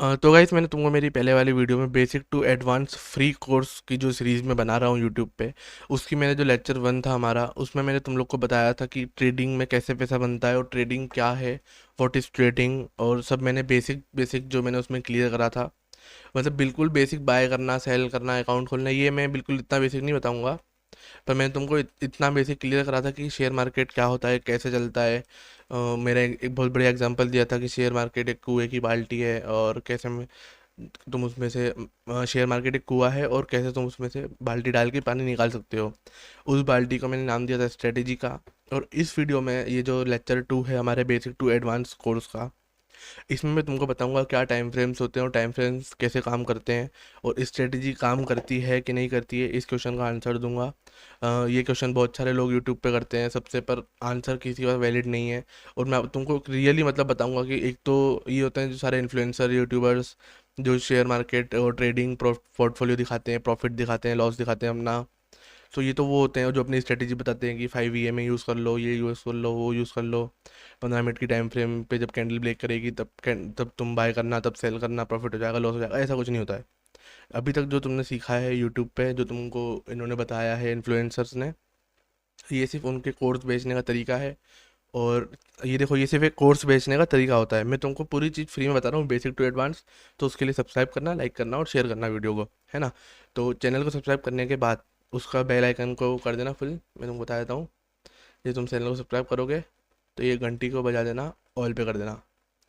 तो गाइस, मैंने तुमको मेरी पहले वाली वीडियो में basic to advance free course की जो सीरीज़ में बना रहा हूँ यूट्यूब पे, उसकी मैंने जो लेक्चर 1 था हमारा, उसमें मैंने तुम लोग को बताया था कि ट्रेडिंग में कैसे पैसा बनता है और ट्रेडिंग क्या है, व्हाट इज़ ट्रेडिंग, और सब मैंने बेसिक बेसिक जो मैंने उसमें क्लियर करा था। मतलब बिल्कुल बेसिक, बाय करना, सेल करना, अकाउंट खोलना, ये मैं बिल्कुल इतना बेसिक नहीं बताऊँगा। पर मैंने तुमको इतना बेसिक क्लियर करा था कि शेयर मार्केट क्या होता है, कैसे चलता है। मेरा एक बहुत बढ़िया एग्जांपल दिया था कि शेयर मार्केट एक कुएं की बाल्टी है, और कैसे तुम उसमें से शेयर मार्केट एक कुआं है और कैसे तुम उसमें से बाल्टी डाल के पानी निकाल सकते हो। उस बाल्टी को मैंने नाम दिया था स्ट्रेटेजी का। और इस वीडियो में ये जो लेक्चर 2 है हमारे बेसिक टू एडवांस कोर्स का, इसमें मैं तुमको बताऊंगा क्या टाइम फ्रेम्स होते हैं और टाइम फ्रेम्स कैसे काम करते हैं, और स्ट्रेटेजी काम करती है कि नहीं करती है, इस क्वेश्चन का आंसर दूंगा। ये क्वेश्चन बहुत सारे लोग यूट्यूब पे करते हैं सबसे, पर आंसर किसी का वैलिड नहीं है। और मैं अब तुमको रियली मतलब बताऊंगा कि एक तो ये होते हैं जो सारे इन्फ्लुएंसर यूट्यूबर्स जो शेयर मार्केट और ट्रेडिंग पोर्टफोलियो दिखाते हैं, प्रॉफिट दिखाते हैं, लॉस दिखाते हैं अपना। तो ये तो वो होते हैं जो अपनी स्ट्रेटेजी बताते हैं कि 5 EMA यूज़ कर लो, ये यूज़ कर लो, वो यूज़ कर लो। 15 मिनट की टाइम फ्रेम पे जब कैंडल ब्रेक करेगी तब तुम बाय करना, तब सेल करना, प्रॉफिट हो जाएगा, लॉस हो जाएगा, ऐसा कुछ नहीं होता है। अभी तक जो तुमने सीखा है यूट्यूब पे, जो तुमको इन्होंने बताया है इन्फ्लुएंसर्स ने, ये सिर्फ उनके कोर्स बेचने का तरीका है। और ये देखो, ये सिर्फ एक कोर्स बेचने का तरीका होता है। मैं तुमको पूरी चीज़ फ्री में बता रहा हूँ, बेसिक टू एडवांस। तो उसके लिए सब्सक्राइब करना, लाइक करना और शेयर करना वीडियो को, है ना। तो चैनल को सब्सक्राइब करने के बाद उसका बेल आइकन को कर देना फुल। मैं तुमको बता देता हूँ, ये तुम चैनल को सब्सक्राइब करोगे तो ये घंटी को बजा देना, ऑल पे कर देना,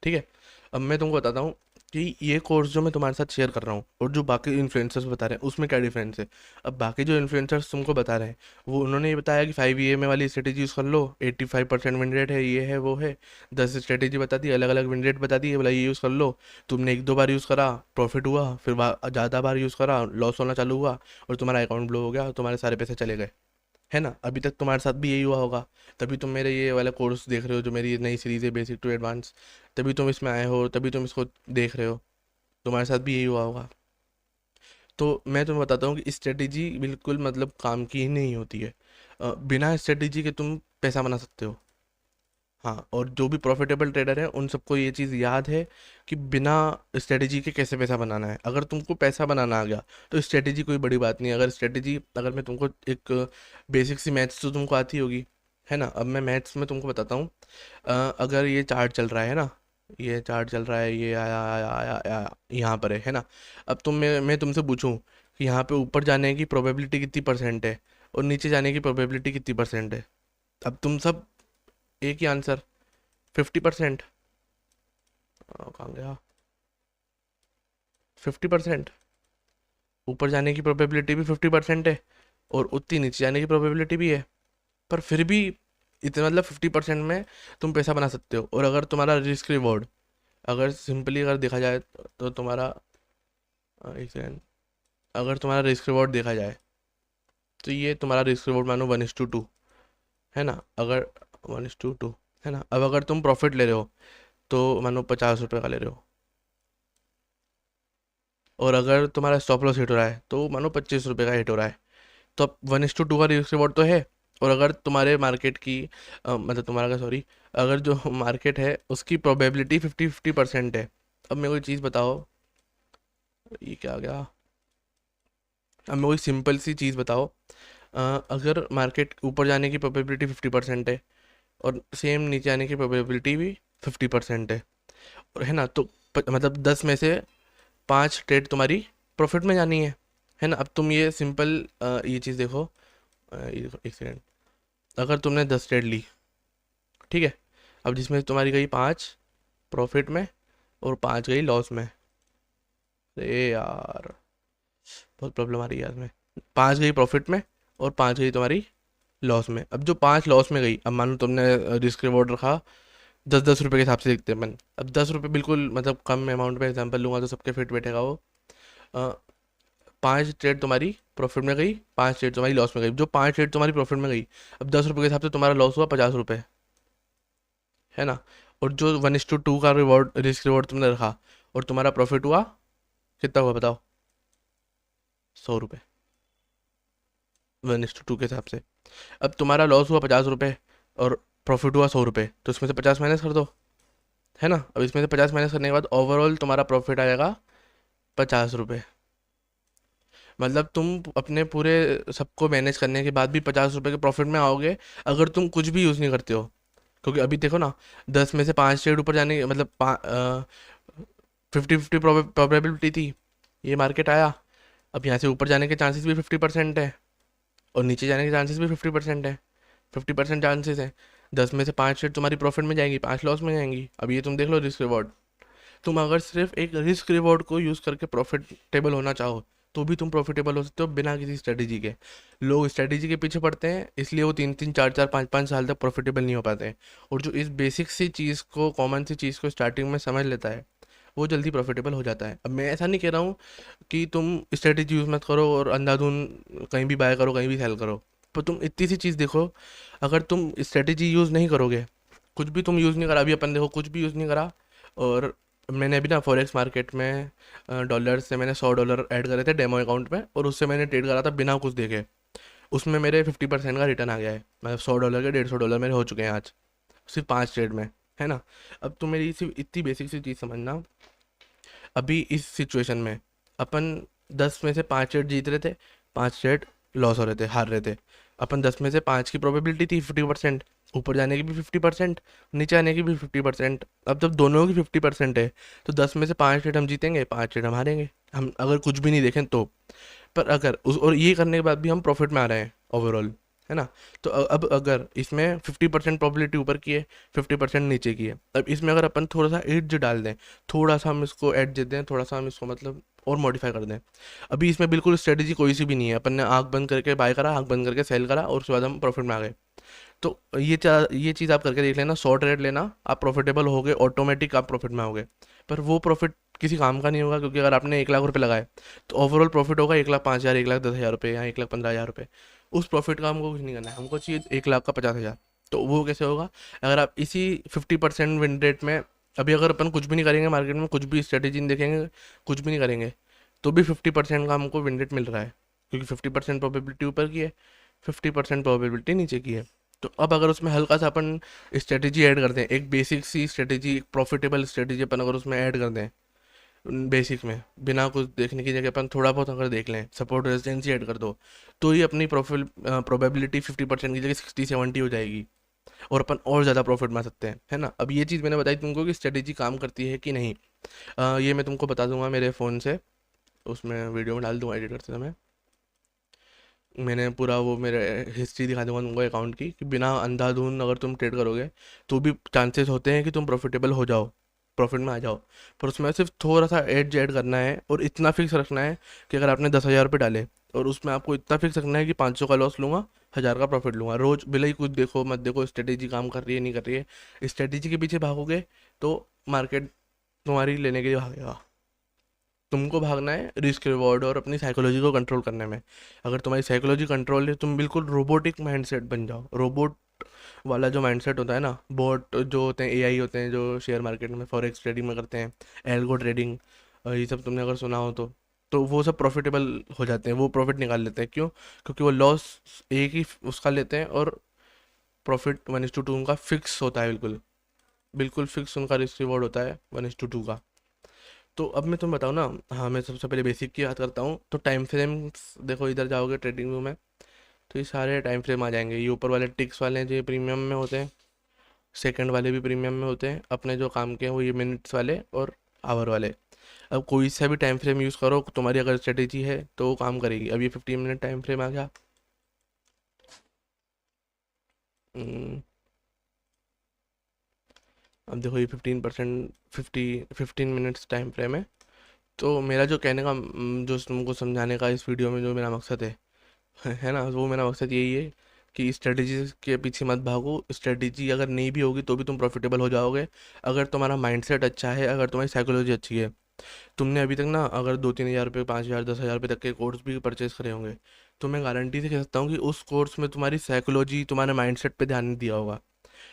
ठीक है। अब मैं तुमको बताता हूँ कि ये कोर्स जो मैं तुम्हारे साथ शेयर कर रहा हूँ और जो बाकी इन्फ्लुएंसर्स बता रहे हैं उसमें क्या डिफरेंस है। अब बाकी जो इन्फ्लुएंसर्स तुमको बता रहे हैं, वो उन्होंने ये बताया कि 5 EMA वाली स्ट्रेटेजी यूज़ कर लो, 85% विन रेट है, ये है वो है। 10 स्ट्रेटेजी बता दी, अलग अलग विन रेट बता दी, बोला ये यूज़ कर लो। तुमने एक दो बार यूज़ करा, प्रॉफिट हुआ, फिर ज़्यादा बार यूज़ करा, लॉस होना चालू हुआ, और तुम्हारा अकाउंट ब्लो हो गया और तुम्हारे सारे पैसे चले गए, है ना। अभी तक तुम्हारे साथ भी यही हुआ होगा, तभी तुम मेरे ये वाला कोर्स देख रहे हो, जो मेरी ये नई सीरीज़ है बेसिक टू एडवांस। तभी तुम इसमें आए हो, तभी तुम इसको देख रहे हो, तुम्हारे साथ भी यही हुआ होगा। तो मैं तुम्हें बताता हूँ कि स्ट्रेटेजी बिल्कुल मतलब काम की ही नहीं होती है। बिना स्ट्रेटेजी के तुम पैसा बना सकते हो। हाँ, और जो भी प्रॉफिटेबल ट्रेडर है उन सबको ये चीज़ याद है कि बिना स्ट्रेटेजी के कैसे पैसा बनाना है। अगर तुमको पैसा बनाना आ गया तो स्ट्रेटेजी कोई बड़ी बात नहीं है। अगर मैं तुमको एक बेसिक सी मैथ्स तो तुमको आती होगी, है ना। अब मैं मैथ्स में तुमको बताता हूँ। अगर ये चार्ट चल रहा है ना, ये चार्ट चल रहा है, ये आया आया आया आया, यहाँ पर है ना। अब मैं तुमसे पूछूं कि यहाँ पे ऊपर जाने की प्रोबेबिलिटी कितनी परसेंट है और नीचे जाने की प्रोबेबिलिटी कितनी परसेंट है। अब तुम सब एक ही आंसर, 50%। कहाँ गया, 50%। ऊपर जाने की प्रोबेबिलिटी भी 50% है और उतनी नीचे जाने की प्रोबेबिलिटी भी है। पर फिर भी इतना मतलब 50% में तुम पैसा बना सकते हो। और अगर तुम्हारा रिस्क रिवॉर्ड, अगर सिंपली अगर देखा जाए तो तुम्हारा एक सेकेंड, अगर तुम्हारा रिस्क रिवॉर्ड देखा जाए तो ये तुम्हारा रिस्क रिवॉर्ड मानो 1:2, है ना। अगर 1:2, है ना। अब अगर तुम प्रॉफिट ले रहे हो तो मानो 50 रुपये का ले रहे हो, और अगर तुम्हारा स्टॉप लॉस हिट हो रहा है तो मानो 25 रुपये का हिट हो रहा है। तो अब 1:2 का रिस्क रिवॉर्ड तो है। और अगर तुम्हारे मार्केट की मतलब तुम्हारा का सॉरी, अगर जो मार्केट है उसकी प्रोबेबिलिटी 50-50% है। अब मेरे को एक चीज़ बताओ, ये क्या आ गया। अब मेरे को एक सिंपल सी चीज़ बताओ, अगर मार्केट ऊपर जाने की प्रोबेबिलिटी 50% है और सेम नीचे आने की प्रोबेबिलिटी भी 50% है, और है ना। तो मतलब 10 में से 5 ट्रेड तुम्हारी प्रॉफिट में जानी है ना। अब तुम ये सिंपल ये चीज़ देखो, ये देखो एक सेकेंड। अगर तुमने 10 ट्रेड ली, ठीक है, अब जिसमें तुम्हारी गई 5 प्रॉफिट में और 5 गई लॉस में। अरे यार, बहुत प्रॉब्लम आ रही है यार में। 5 गई प्रॉफिट में और 5 गई तुम्हारी लॉस में। अब जो 5 लॉस में गई, अब मानो तुमने रिस्क रिवॉर्ड रखा 10-10 रुपये के हिसाब से देखते हैं अपन। अब 10 रुपये बिल्कुल मतलब कम अमाउंट में एग्जाम्पल लूंगा तो सबके फिट बैठेगा वो। 5 ट्रेड तुम्हारी प्रॉफिट में गई, 5 ट्रेड तुम्हारी लॉस में गई। जो 5 ट्रेड तुम्हारी प्रॉफिट में गई, अब 10 रुपये के हिसाब से तुम्हारा लॉस हुआ 50 रुपये, है ना। और जो 1:2 का रिवॉर्ड रिस्क रिवॉर्ड तुमने रखा और तुम्हारा प्रॉफिट हुआ, कितना हुआ बताओ। 100 रुपये, 1:2 के हिसाब से। अब तुम्हारा लॉस हुआ 50 रुपये और प्रॉफिट हुआ 100 रुपये, तो इसमें से 50 माइनस कर दो, है ना। अब इसमें से 50 माइनस करने के बाद ओवरऑल तुम्हारा प्रॉफिट आएगा 50 रुपये। मतलब तुम अपने पूरे सबको मैनेज करने के बाद भी 50 रुपये के प्रॉफिट में आओगे, अगर तुम कुछ भी यूज़ नहीं करते हो। क्योंकि अभी देखो ना, 10 में से 5 ट्रेड ऊपर जाने मतलब 50-50 प्रोबेबिलिटी थी, ये मार्केट आया। अब यहाँ से ऊपर जाने के चांसेस भी 50% है, और नीचे जाने के चांसेस भी 50% है। 50% चांसेस है। 10 में से 5 ट्रेड तुम्हारी प्रॉफिट में जाएंगी, 5 लॉस में जाएंगी। अब ये तुम देख लो रिस्क रिवॉर्ड। तुम अगर सिर्फ एक रिस्क रिवॉर्ड को यूज़ करके प्रॉफिटेबल होना चाहो, तो भी तुम प्रॉफिटेबल हो सकते हो बिना किसी स्ट्रेटेजी के। लोग स्ट्रेटेजी के पीछे पड़ते हैं, इसलिए वो 3-3 4-4 5-5 साल तक प्रॉफिटेबल नहीं हो पाते हैं। और जो इस बेसिक सी चीज़ को, कॉमन सी चीज़ को स्टार्टिंग में समझ लेता है, वो जल्दी प्रॉफिटेबल हो जाता है। अब मैं ऐसा नहीं कह रहा हूँ कि तुम स्ट्रेटेजी यूज़ मत करो और अंधाधुन कहीं भी बाय करो, कहीं भी सेल करो। पर तुम इतनी सी चीज़ देखो, अगर तुम स्ट्रेटेजी यूज़ नहीं करोगे, कुछ भी तुम यूज़ नहीं करा, अभी अपन देखो कुछ भी यूज़ नहीं करा, और मैंने अभी ना फॉरेक्स मार्केट में डॉलर से मैंने $100 ऐड करे थे डेमो अकाउंट में, और उससे मैंने ट्रेड करा था बिना कुछ देखे। उसमें मेरे 50% का रिटर्न आ गया है। मतलब $100 के $150 मेरे हो चुके हैं आज, सिर्फ 5 ट्रेड में, है ना। अब तुम मेरी सिर्फ इतनी बेसिक सी चीज़ समझना, अभी इस सिचुएशन में अपन 10 में से 5 ट्रेड जीत रहे थे, 5 ट्रेड लॉस हो रहे थे, हार रहे थे। अपन 10 में से 5 की प्रोबेबिलिटी थी 50%, ऊपर जाने की भी 50%, नीचे आने की भी 50%। अब जब दोनों की 50% है, तो 10 में से 5 ट्रेड हम जीतेंगे, 5 ट्रेड हम हारेंगे, हम अगर कुछ भी नहीं देखें तो। पर अगर उस, और ये करने के बाद भी हम प्रॉफिट में आ रहे हैं ओवरऑल, है ना। तो अब अगर इसमें 50% प्रोबेबिलिटी ऊपर की है, 50% नीचे की है, अब इसमें अगर अपन थोड़ा सा एज डाल दें, थोड़ा सा हम इसको एड दे दें, थोड़ा सा हम इसको मतलब और मॉडिफाई कर दें। अभी इसमें बिल्कुल स्ट्रेटेजी कोई सी भी नहीं है, अपन ने आँख बंद करके बाय करा, आँख बंद करके सेल करा, और उसके बाद हम प्रॉफिट में आ गए। तो ये चीज़ आप करके देख लेना, 100 ट्रेड लेना, आप प्रॉफिटेबल हो गए, ऑटोमेटिक आप प्रॉफिट में आओगे। पर वो प्रॉफिट किसी काम का नहीं होगा, क्योंकि अगर आपने 1 लाख रुपये लगाए, तो ओवरऑल प्रॉफिट होगा 1,05,000, 1,10,000 रुपये, या 1,15,000 रुपये। उस प्रॉफिट का हमको कुछ नहीं करना है, हमको चाहिए 1,50,000। तो वो कैसे होगा? अगर आप इसी 50% विन रेट में, अभी अगर अपन कुछ भी नहीं करेंगे मार्केट में, कुछ भी स्ट्रेटेजी नहीं देखेंगे, कुछ भी नहीं करेंगे, तो भी 50% का हमको विन रेट मिल रहा है, क्योंकि 50% प्रोबेबिलिटी ऊपर की है, 50% प्रोबेबिलिटी नीचे की है। तो अब अगर उसमें हल्का सा अपन स्ट्रेटेजी ऐड कर दें, एक बेसिक सी स्ट्रेटेजी, एक प्रॉफिटेबल स्ट्रेटेजी अपन अगर उसमें ऐड कर दें, बेसिक में बिना कुछ देखने की जगह अपन थोड़ा बहुत अगर देख लें, सपोर्ट रेजिस्टेंस ऐड कर दो, तो ही अपनी प्रोबेबिलिटी 50% की जगह 60-70 हो जाएगी, और अपन और ज़्यादा प्रॉफिट में आ सकते हैं, है ना। अब ये चीज़ मैंने बताई तुमको कि स्ट्रेटेजी काम करती है कि नहीं। ये मैं तुमको बता दूंगा मेरे फ़ोन से, उसमें वीडियो में डाल दूंगा एडिट करते समय। मैंने पूरा वो मेरे हिस्ट्री दिखा दूंगा तुमको अकाउंट की, कि बिना अंधाधुन अगर तुम ट्रेड करोगे, तो भी चांसेस होते हैं कि तुम प्रॉफिटेबल हो जाओ, प्रॉफिट में आ जाओ। पर उसमें सिर्फ थोड़ा सा एड ऐड करना है, और इतना फिक्स रखना है कि अगर आपने 10,000 रुपये डाले, और उसमें आपको इतना फिक्स रखना है कि 500 का लॉस लूँगा, 1,000 का प्रॉफिट लूँगा रोज। भले ही कुछ देखो मत देखो, स्ट्रेटेजी काम कर रही है नहीं कर रही है, स्ट्रेटेजी के पीछे भागोगे तो मार्केट तुम्हारी लेने के लिए भागेगा। तुमको भागना है रिस्क रिवॉर्ड और अपनी साइकोलॉजी को कंट्रोल करने में। अगर तुम्हारी साइकोलॉजी कंट्रोल है, तुम बिल्कुल रोबोटिक माइंडसेट बन जाओ। रोबोट वाला जो माइंडसेट होता है ना, बोट जो होते हैं, एआई होते हैं, जो शेयर मार्केट में फॉरेक्स ट्रेडिंग में करते हैं, एल्गो ट्रेडिंग, ये सब तुमने अगर सुना हो तो वो सब प्रॉफिटेबल हो जाते हैं, वो प्रॉफिट निकाल लेते हैं। क्यों? क्योंकि वो लॉस एक ही उसका लेते हैं, और प्रॉफिट 1:2 उनका फिक्स होता है, बिल्कुल बिल्कुल फिक्स उनका रिस्क रिवॉर्ड होता है 1:2 का। तो अब मैं तुम्हें बताऊँ ना, हाँ मैं सबसे पहले बेसिक की बात करता हूँ। तो टाइम फ्रेम्स देखो, इधर जाओगे ट्रेडिंग व्यू में, तो ये सारे टाइम फ्रेम आ जाएंगे। ये ऊपर वाले टिक्स वाले हैं जो ये प्रीमियम में होते हैं, सेकंड वाले भी प्रीमियम में होते हैं। अपने जो काम के हैं वो ये मिनट्स वाले और आवर वाले। अब कोई सा भी टाइम फ्रेम यूज़ करो, तुम्हारी अगर स्ट्रेटेजी है तो वो काम करेगी। अब ये 15 मिनट टाइम फ्रेम आ गया। हम्म, अब देखो ये 15 मिनट्स टाइम फ्रेम है। तो मेरा जो कहने का जो तुमको समझाने का इस वीडियो में जो मेरा मकसद है ना, वो मेरा मकसद यही है कि स्ट्रेटजी के पीछे मत भागो। स्ट्रेटजी अगर नहीं भी होगी तो भी तुम प्रॉफिटेबल हो जाओगे, अगर तुम्हारा माइंडसेट अच्छा है, अगर तुम्हारी साइकोलॉजी अच्छी है। तुमने अभी तक ना अगर 2-3 हज़ार रुपये, 5,000, 10,000 रुपये तक के कोर्स भी परचेज करे होंगे, तो मैं गारंटी से कह सकता हूँ कि उस कोर्स में तुम्हारी साइकोलॉजी, तुम्हारे माइंडसेट पे ध्यान नहीं दिया होगा।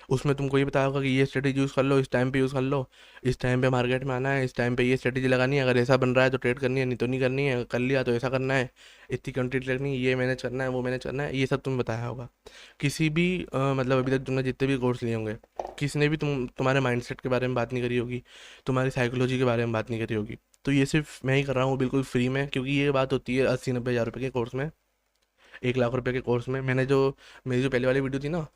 उसमें तुमको ये बताया होगा कि ये स्ट्रेटेजी यूज़ कर लो, इस टाइम पे यूज़ कर लो, इस टाइम पे मार्केट में आना है, इस टाइम पे ये स्ट्रेटेजी लगानी है, अगर ऐसा बन रहा है तो ट्रेड करनी है, नहीं तो नहीं करनी है, कर लिया तो ऐसा करना है, इतनी क्वांटिटी रखनी है, ये मैनेज करना है, वो मैनेज करना है, ये सब तुम्हें बताया होगा। किसी भी मतलब अभी तक तुमने जितने भी कोर्स लिए होंगे, किसी ने भी तुम्हारे माइंडसेट के बारे में बात नहीं करी होगी, तुम्हारी साइकोलॉजी के बारे में बात नहीं करी होगी। तो ये सिर्फ मैं ही कर रहा हूँ बिल्कुल फ्री में, क्योंकि ये बात होती है 80-90 हज़ार रुपये के कोर्स में, 1 लाख रुपए के कोर्स में। मेरी जो पहले वाली वीडियो थी ना,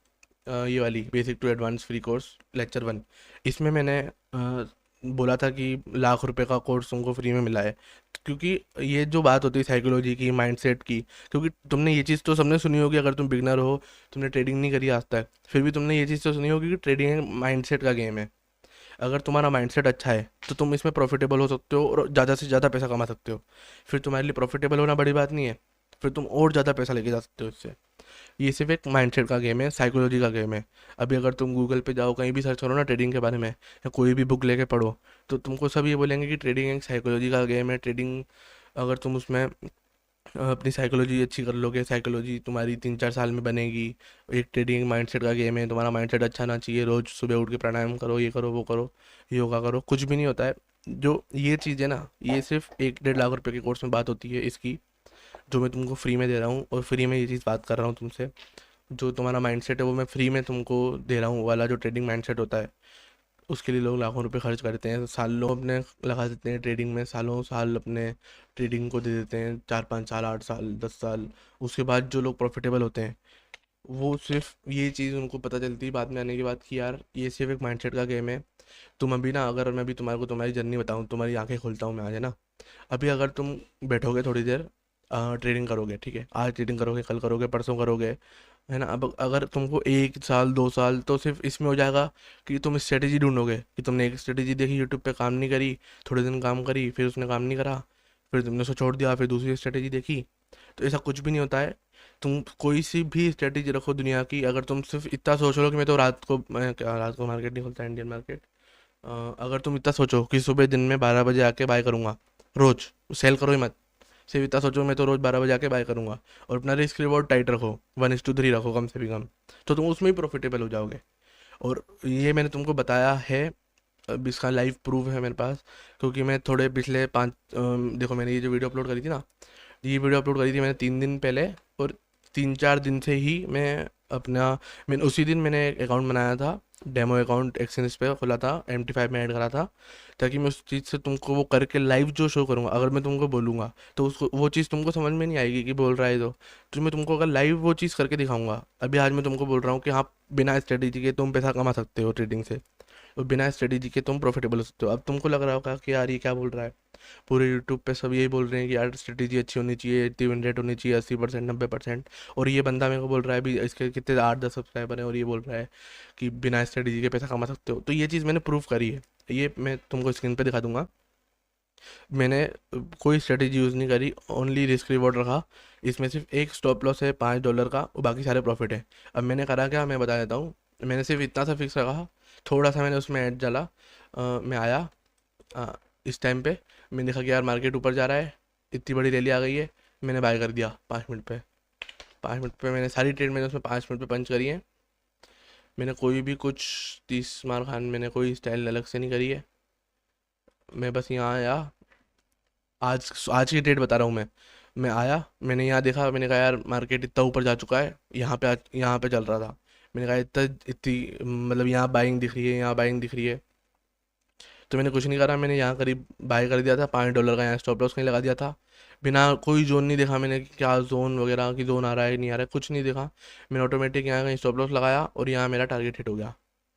ये वाली basic to advance free course lecture 1, इसमें मैंने बोला था कि ₹1,00,000 का कोर्स तुमको फ्री में मिला है। क्योंकि ये जो बात होती है साइकोलॉजी की, माइंडसेट की, क्योंकि तुमने ये चीज़ तो सबने सुनी होगी, अगर तुम बिगनर हो, तुमने ट्रेडिंग नहीं करी आज तक, फिर भी तुमने ये चीज़ तो सुनी होगी कि ट्रेडिंग माइंडसेट का गेम है। अगर तुम्हारा माइंडसेट अच्छा है तो तुम इसमें प्रॉफिटेबल हो सकते हो और ज़्यादा से ज़्यादा पैसा कमा सकते हो। फिर तुम्हारे लिए प्रॉफिटेबल होना बड़ी बात नहीं है, फिर तुम और ज़्यादा पैसा लेके जा सकते हो इससे। ये सिर्फ एक माइंडसेट का गेम है, साइकोलॉजी का गेम है। अभी अगर तुम गूगल पे जाओ, कहीं भी सर्च करो ना ट्रेडिंग के बारे में, या कोई भी बुक लेके पढ़ो, तो तुमको सब ये बोलेंगे कि ट्रेडिंग एक साइकोलॉजी का गेम है। ट्रेडिंग अगर तुम उसमें अपनी साइकोलॉजी अच्छी कर लोगे, साइकोलॉजी तुम्हारी 3-4 साल में बनेगी। एक ट्रेडिंग माइंडसेट का गेम है, तुम्हारा माइंडसेट अच्छा ना चाहिए, रोज़ सुबह उठ के प्राणायाम करो, ये करो, वो करो, योगा करो, कुछ भी नहीं होता है। जो ये चीज़ है ना, ये सिर्फ 1-1.5 लाख रुपए के कोर्स में बात होती है इसकी, जो मैं तुमको फ्री में दे रहा हूँ, और फ्री में ये चीज़ बात कर रहा हूँ तुमसे। जो तुम्हारा माइंडसेट है वो मैं फ्री में तुमको दे रहा हूँ, वाला जो ट्रेडिंग माइंडसेट होता है, उसके लिए लोग लाखों रुपए खर्च करते हैं, सालों अपने लगा देते हैं ट्रेडिंग में, सालों साल अपने ट्रेडिंग को दे देते हैं, 4-5 साल, 8 साल, 10 साल। उसके बाद जो लोग प्रॉफिटेबल होते हैं, वो सिर्फ ये चीज़ उनको पता चलती है बाद में आने के बाद कि यार ये सिर्फ एक माइंडसेट का गेम है। तुम अभी ना, अगर मैं भी तुम्हारे को तुम्हारी जर्नी बताऊँ, तुम्हारी आंखें खोलता हूँ मैं आज, है ना। अभी अगर तुम बैठोगे थोड़ी देर, ट्रेडिंग करोगे, ठीक है, आज ट्रेडिंग करोगे, कल करोगे, परसों करोगे, है ना। अब अगर तुमको 1 साल 2 साल तो सिर्फ इसमें हो जाएगा कि तुम स्ट्रेटेजी ढूंढोगे, कि तुमने एक स्ट्रेटेजी देखी यूट्यूब पे, काम नहीं करी, थोड़े दिन काम करी, फिर उसने काम नहीं करा, फिर तुमने उसको छोड़ दिया, फिर दूसरी स्ट्रेटेजी देखी। तो ऐसा कुछ भी नहीं होता है। तुम कोई सी भी स्ट्रेटेजी रखो दुनिया की, अगर तुम सिर्फ इतना सोच लो कि मैं तो रात को मार्केट नहीं खुलता, इंडियन मार्केट, अगर तुम इतना सोचो कि सुबह दिन में 12 बजे आके बाय करूंगा, रोज, सेल करो ही मत, सिर्फ इतना सोचो मैं तो रोज 12 बजे आके बाय करूंगा, और अपना रिस्क रिवॉर्ड टाइट रखो, 1:3 रखो कम से भी कम, तो तुम उसमें ही प्रॉफिटेबल हो जाओगे। और ये मैंने तुमको बताया है, अब इसका लाइव प्रूफ है मेरे पास, क्योंकि मैं थोड़े पिछले देखो, मैंने ये जो वीडियो अपलोड करी थी ना, ये वीडियो अपलोड करी थी मैंने 3 दिन पहले, और 3-4 दिन से ही मैंने उसी दिन मैंने एक अकाउंट बनाया था, डेमो अकाउंट एक्सचेंज पे खोला था, MT5 में ऐड करा था, ताकि मैं उस चीज़ से तुमको वो करके लाइव जो शो करूँगा, अगर मैं तुमको बोलूँगा तो उसको वो चीज़ तुमको समझ में नहीं आएगी कि बोल रहा है, तो मैं तुमको अगर लाइव वो चीज़ करके दिखाऊंगा। अभी आज मैं तुमको बोल रहा हूँ कि हाँ, बिना स्ट्रेटेजी के तुम पैसा कमा सकते हो ट्रेडिंग से, और बिना स्ट्रेटेजी के तुम प्रॉफिटेबल हो सकते हो। अब तुमको लग रहा होगा कि यार ये क्या बोल रहा है, पूरे यूट्यूब पे सब यही बोल रहे हैं कि यार स्ट्रेटेजी अच्छी होनी चाहिए, इतनी विन रेट होनी चाहिए 80%, 90%, और ये बंदा मेरे को बोल रहा है, भी इसके कितने 8-10 सब्सक्राइबर हैं, और ये बोल रहा है कि बिना स्ट्रेटेजी के पैसा कमा सकते हो। तो ये चीज़ मैंने प्रूव करी है, ये मैं तुमको स्क्रीन पे दिखा दूंगा। मैंने कोई स्ट्रेटेजी यूज़ नहीं करी, ओनली रिस्क रिवॉर्ड रखा। इसमें सिर्फ एक स्टॉप लॉस है $5 का, और बाकी सारे प्रॉफिट है। अब मैंने करा क्या, मैं बता देता हूँ। मैंने सिर्फ इतना सा फिक्स रखा, थोड़ा सा मैंने उसमें ऐड डाला, मैं आया, अ, इस टाइम पे मैंने देखा कि यार मार्केट ऊपर जा रहा है, इतनी बड़ी रैली आ गई है, मैंने बाय कर दिया 5 मिनट पे। 5 मिनट पे मैंने सारी ट्रेड मैंने उसमें 5 मिनट पे पंच करी है। मैंने कोई भी कुछ 30 मार खान, मैंने कोई स्टाइल अलग से नहीं करी है। मैं बस यहाँ आया, आज आज की डेट बता रहा हूँ मैं आया, मैंने यहाँ देखा, मैंने कहा यार मार्केट इतना ऊपर जा चुका है, यहाँ पे चल रहा था, मैंने कहा इतना इतनी मतलब यहाँ बाइंग दिख रही है, यहाँ बाइंग दिख रही है, तो मैंने कुछ नहीं करा, मैंने यहाँ करीब बाय कर दिया था $5 का, यहाँ स्टॉप लॉस कहीं लगा दिया था, बिना कोई जोन नहीं देखा मैंने कि क्या जोन वगैरह की, जोन आ रहा है नहीं आ रहा है, कुछ नहीं देखा। मैंने ऑटोमेटिक यहाँ कहीं स्टॉप लॉस लगाया, और यहाँ मेरा टारगेट हिट हो गया।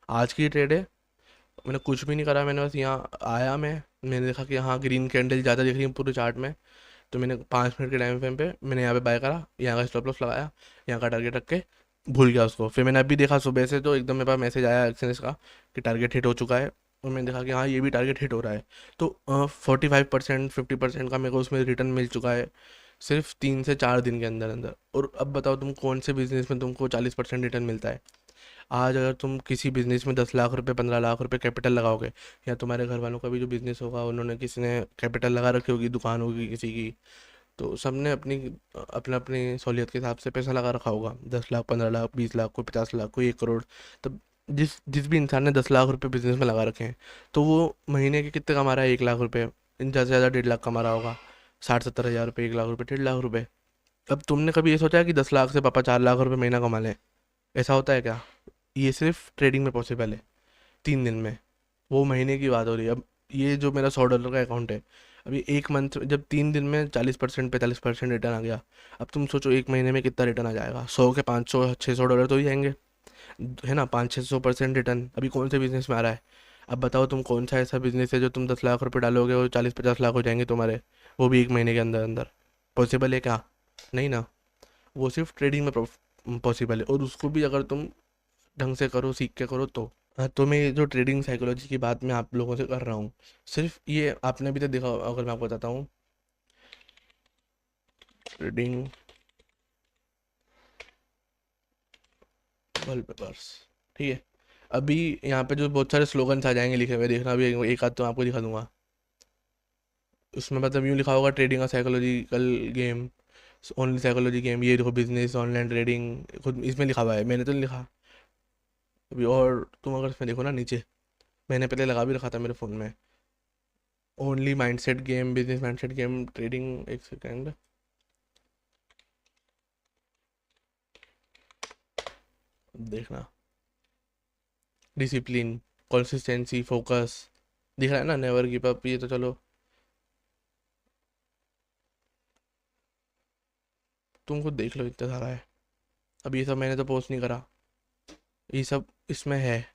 आज की ट्रेड है, मैंने कुछ भी नहीं करा, मैंने बस यहाँ आया, मैंने देखा कि हाँ ग्रीन कैंडल ज़्यादा दिख रही है पूरे चार्ट में, तो मैंने 5 मिनट के टाइम फ्रेम पे मैंने यहाँ पे बाय करा, यहाँ का स्टॉप लॉस लगाया, यहाँ का टारगेट रख के भूल गया उसको। फिर मैंने अभी देखा सुबह से, तो एकदम मेरे पास मैसेज आया एक्सचेंज का कि टारगेट हिट हो चुका है, और मैंने देखा कि हाँ ये भी टारगेट हिट हो रहा है। तो 45% 50% का मेरे को उसमें रिटर्न मिल चुका है, सिर्फ 3 से 4 दिन के अंदर अंदर। और अब बताओ तुम कौन से बिजनेस में तुमको 40% रिटर्न मिलता है। आज अगर तुम किसी बिजनेस में 10 लाख रुपए, 15 लाख रुपए कैपिटल लगाओगे, या तुम्हारे घर वालों का भी जो बिजनेस होगा, उन्होंने किसी ने कैपिटल लगा रखी होगी, दुकान होगी किसी की, तो सबने अपने अपनी सहूलियत के हिसाब से पैसा लगा रखा होगा, 10 लाख, 15 लाख, 20 लाख, कोई 50 लाख, कोई 1 करोड़। तब जिस जिस भी इंसान ने 10 लाख रुपए बिजनेस में लगा रखे हैं, तो वो महीने के कितने कमा रहा है? 1 लाख रुपए। इन ज़्यादा से ज़्यादा 1.5 लाख कमा रहा होगा। 60-70 हज़ार रुपये, 1 लाख रुपए, 1.5 लाख रुपए। अब तुमने कभी ये सोचा है कि 10 लाख से पापा 4 लाख रुपए महीना कमा लें? ऐसा होता है क्या? ये सिर्फ ट्रेडिंग में पॉसिबल है, 3 दिन में। वो महीने की बात हो रही है। अब ये जो मेरा $100 का अकाउंट है, अभी एक मंथ जब 3 दिन में 40% 45% रिटर्न आ गया, अब तुम सोचो एक महीने में कितना रिटर्न आ जाएगा? 100 के 500 $600 तो ही जाएंगे, है ना? 500-600% रिटर्न अभी कौन से बिजनेस में आ रहा है? अब बताओ तुम कौन सा ऐसा बिजनेस है जो तुम 10 लाख रुपए डालोगे और 40-50 लाख हो जाएंगे तुम्हारे, वो भी एक महीने के अंदर अंदर? पॉसिबल है क्या? नहीं ना। वो सिर्फ ट्रेडिंग में पॉसिबल है, और उसको भी अगर तुम ढंग से करो, सीख के करो तो। हाँ, तो मैं ये जो ट्रेडिंग साइकोलॉजी की बात मैं आप लोगों से कर रहा हूँ, सिर्फ ये आपने अभी तक देखा होगा, अगर मैं आपको बताता हूँ, ट्रेडिंग वॉलपेपर्स, ठीक है? अभी यहाँ पे जो बहुत सारे स्लोगन्स आ जाएंगे लिखे हुए, देखना अभी एक आध तो आपको दिखा दूंगा। उसमें मतलब यूँ लिखा होगा, ट्रेडिंग का psychological game, only psychology game, ये देखो बिजनेस ऑनलाइन ट्रेडिंग, खुद इसमें लिखा हुआ है, मैंने तो नहीं लिखा अभी। और तुम अगर इसमें देखो ना नीचे, मैंने पहले लगा भी रखा था मेरे फ़ोन में, only mindset game, business mindset game, trading, एक सेकेंड देखना, डिसिप्लिन, कंसिस्टेंसी, फोकस, दिख रहा है ना? नेवर गिव अप, ये तो चलो तुम खुद देख लो, इतना सारा है। अब ये सब मैंने तो पोस्ट नहीं करा, ये सब इसमें है।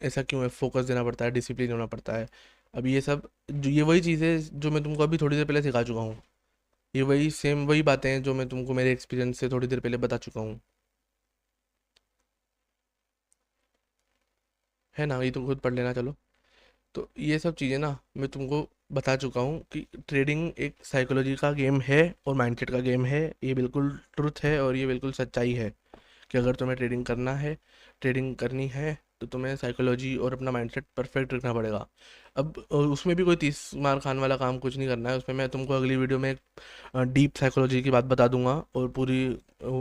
ऐसा क्यों है? फोकस देना पड़ता है, डिसिप्लिन होना पड़ता है। अब ये सब जो, ये वही चीज़ें जो मैं तुमको अभी थोड़ी देर पहले सिखा चुका हूँ। ये वही सेम वही बातें हैं जो मैं तुमको मेरे एक्सपीरियंस से थोड़ी देर पहले बता चुका हूँ, है ना? ये तुम खुद पढ़ लेना, चलो। तो ये सब चीज़ें ना मैं तुमको बता चुका हूँ कि ट्रेडिंग एक साइकोलॉजी का गेम है और माइंडसेट का गेम है। ये बिल्कुल ट्रुथ है और ये बिल्कुल सच्चाई है कि अगर तुम्हें ट्रेडिंग करना है, ट्रेडिंग करनी है, तो तुम्हें साइकोलॉजी और अपना माइंडसेट परफेक्ट रखना पड़ेगा। अब उसमें भी कोई 30 मार खान वाला काम कुछ नहीं करना है। उसमें मैं तुमको अगली वीडियो में डीप साइकोलॉजी की बात बता दूंगा, और पूरी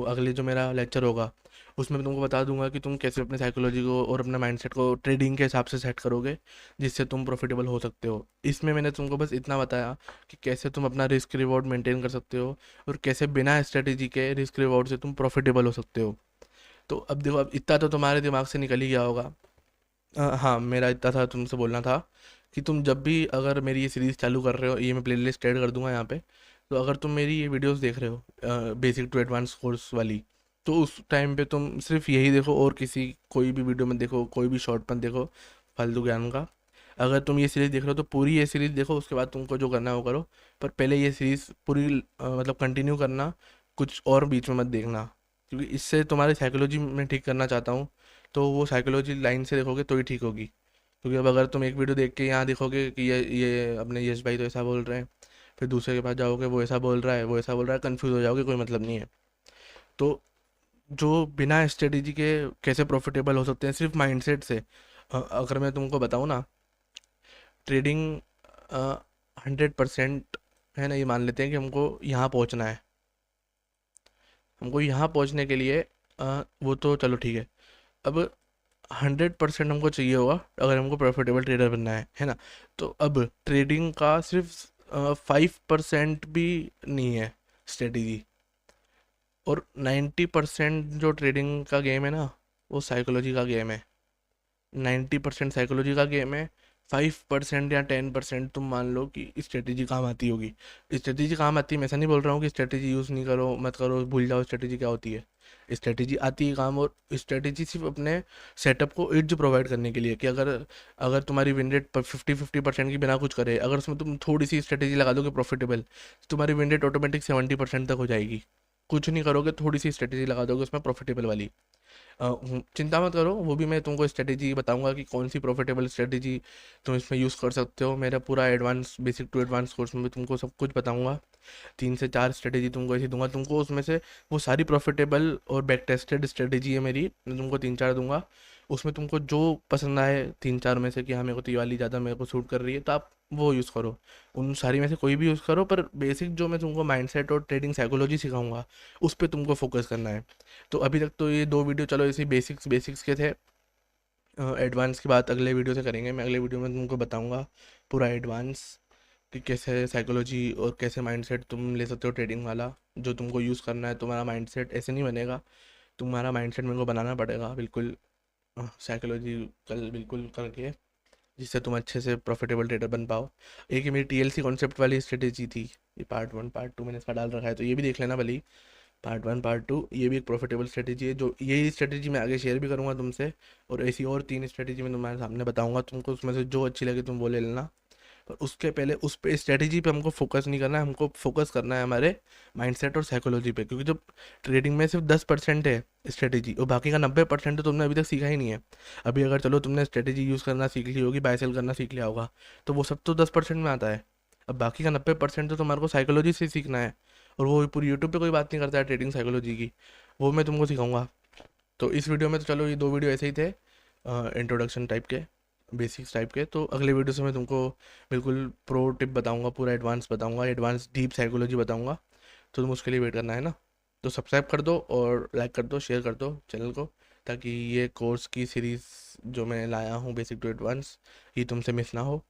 अगले जो मेरा लेक्चर होगा उसमें मैं तुमको बता दूंगा कि तुम कैसे अपने साइकोलॉजी को और अपने माइंडसेट को ट्रेडिंग के हिसाब से सेट करोगे, जिससे तुम प्रॉफिटेबल हो सकते हो। इसमें मैंने तुमको बस इतना बताया कि कैसे तुम अपना रिस्क रिवॉर्ड मेंटेन कर सकते हो, और कैसे बिना स्ट्रेटेजी के रिस्क रिवॉर्ड से तुम प्रॉफिटेबल हो सकते हो। तो अब देखो, अब इतना तो तुम्हारे दिमाग से निकल ही गया होगा। हाँ, मेरा इतना था तुमसे बोलना था कि तुम जब भी अगर मेरी ये सीरीज़ चालू कर रहे हो, ये मैं प्लेलिस्ट ऐड कर दूंगा यहाँ पे, तो अगर तुम मेरी ये वीडियोस देख रहे हो बेसिक टू एडवांस कोर्स वाली, तो उस टाइम पे तुम सिर्फ यही देखो, और किसी कोई भी वीडियो में देखो, कोई भी शॉर्ट मत देखो फालतू ज्ञान का। अगर तुम ये सीरीज़ देख रहे हो तो पूरी ये सीरीज़ देखो, उसके बाद तुमको जो करना है वो करो। पर पहले ये सीरीज़ पूरी मतलब कंटिन्यू करना, कुछ और बीच में मत देखना, क्योंकि इससे तुम्हारी साइकोलॉजी मैं ठीक करना चाहता हूँ। तो वो साइकोलॉजी लाइन से देखोगे तो ही ठीक होगी। क्योंकि अब अगर तुम एक वीडियो देख के यहाँ देखोगे कि ये अपने यश भाई तो ऐसा बोल रहे हैं, फिर दूसरे के पास जाओगे वो ऐसा बोल रहा है, वो ऐसा बोल रहा है, कंफ्यूज हो जाओगे, कोई मतलब नहीं है। तो जो बिना स्ट्रेटेजी के कैसे प्रॉफिटेबल हो सकते हैं सिर्फ माइंडसेट से, अगर मैं तुमको बताऊँ ना, ट्रेडिंग 100%, है ना? ये मान लेते हैं कि हमको यहाँ पहुँचना है, हमको यहाँ पहुँचने के लिए वो तो चलो ठीक है। अब 100% हमको चाहिए होगा अगर हमको प्रॉफिटेबल ट्रेडर बनना है ना? तो अब ट्रेडिंग का सिर्फ 5% भी नहीं है स्ट्रेटेजी, और 90% जो ट्रेडिंग का गेम है ना, वो साइकोलॉजी का गेम है। 90% साइकोलॉजी का गेम है। 5% या 10% तुम मान लो कि स्ट्रेटेजी काम आती होगी। स्ट्रेटेजी काम आती है, मैं ऐसा नहीं बोल रहा हूँ कि स्ट्रेटेजी यूज़ नहीं करो, मत करो, भूल जाओ स्ट्रेटेजी क्या होती है। स्ट्रेटेजी आती है काम, और स्ट्रेटेजी सिर्फ अपने सेटअप को एड्ज प्रोवाइड करने के लिए, कि अगर अगर तुम्हारी विन रेट 50% की बिना कुछ करे, अगर उसमें तुम थोड़ी सी स्ट्रेटेजी लगा दोगे प्रॉफिटेबल, तो तुम्हारी विन रेट ऑटोमेटिक 70% तक हो जाएगी। कुछ नहीं करोगे, थोड़ी सी स्ट्रेटेजी लगा दोगे उसमें प्रॉफिटेबल वाली। चिंता मत करो, वो भी मैं तुमको स्ट्रेटेजी बताऊंगा कि कौन सी प्रॉफिटेबल स्ट्रेटेजी तुम इसमें यूज़ कर सकते हो। मेरा पूरा advance basic to advance course में भी तुमको सब कुछ बताऊंगा। 3 से 4 स्ट्रेटेजी तुमको ऐसी दूंगा, तुमको उसमें से वो सारी प्रॉफिटेबल और बैक टेस्टेड स्ट्रेटेजी है मेरी, मैं तुमको 3-4 दूंगा। उसमें तुमको जो पसंद आए 3-4 में से कि हाँ मेरे को तो ये वाली ज़्यादा मेरे को सूट कर रही है, तो आप वो यूज़ करो। उन सारी में से कोई भी यूज़ करो, पर बेसिक जो मैं तुमको माइंडसेट और ट्रेडिंग साइकोलॉजी सिखाऊंगा, उस पर तुमको फोकस करना है। तो अभी तक तो ये 2 वीडियो चलो ऐसे बेसिक्स बेसिक्स के थे, एडवांस की बात अगले वीडियो से करेंगे। मैं अगले वीडियो में तुमको बताऊंगा पूरा एडवांस कि कैसे साइकोलॉजी और कैसे माइंडसेट तुम ले सकते हो ट्रेडिंग वाला, जो तुमको यूज़ करना है। तुम्हारा माइंडसेट ऐसे नहीं बनेगा, तुम्हारा माइंडसेट मेरे को बनाना पड़ेगा बिल्कुल साइकोलॉजिकल बिल्कुल करके, जिससे तुम अच्छे से प्रॉफिटेबल ट्रेडर बन पाओ। एक ही मेरी टीएलसी कॉन्सेप्ट वाली स्ट्रेटेजी थी, ये पार्ट 1 पार्ट 2 मैंने इसका डाल रखा है, तो ये भी देख लेना भली। पार्ट 1 पार्ट 2 ये भी एक प्रॉफिटेबल स्ट्रेटेजी है, जो यही स्ट्रेटेजी मैं आगे शेयर भी करूँगा तुमसे। और ऐसी और 3 स्ट्रेटेजी मैं तुम्हारे सामने बताऊँगा, तुमको उसमें से जो अच्छी लगे तुम वो ले लेना। पर उसके पहले उस पे स्ट्रेटेजी पे हमको फोकस नहीं करना है, हमको फोकस करना है हमारे माइंडसेट और साइकोलॉजी पे, क्योंकि जब ट्रेडिंग में सिर्फ 10% है स्ट्रेटेजी और बाकी का 90% तो तुमने अभी तक सीखा ही नहीं है। अभी अगर चलो तुमने स्ट्रेटेजी यूज़ करना सीख ली होगी, बाय सेल करना सीख लिया होगा, तो वो सब तो 10% में आता है। अब बाकी का 90% तो तुम्हारे को साइकोलॉजी से सीखना है, और वो पूरी यूट्यूब पे कोई बात नहीं करता है ट्रेडिंग साइकोलॉजी की, वो मैं तुमको सिखाऊंगा। तो इस वीडियो में तो चलो ये 2 वीडियो ऐसे ही थे, इंट्रोडक्शन टाइप के, बेसिक्स टाइप के। तो अगले वीडियो से मैं तुमको बिल्कुल प्रो टिप बताऊंगा, पूरा एडवांस बताऊंगा, एडवांस डीप साइकोलॉजी बताऊंगा। तो तुम उसके लिए वेट करना है ना। तो सब्सक्राइब कर दो और लाइक कर दो, शेयर कर दो चैनल को, ताकि ये कोर्स की सीरीज़ जो मैं लाया हूँ बेसिक टू एडवांस, ये तुमसे मिस ना हो।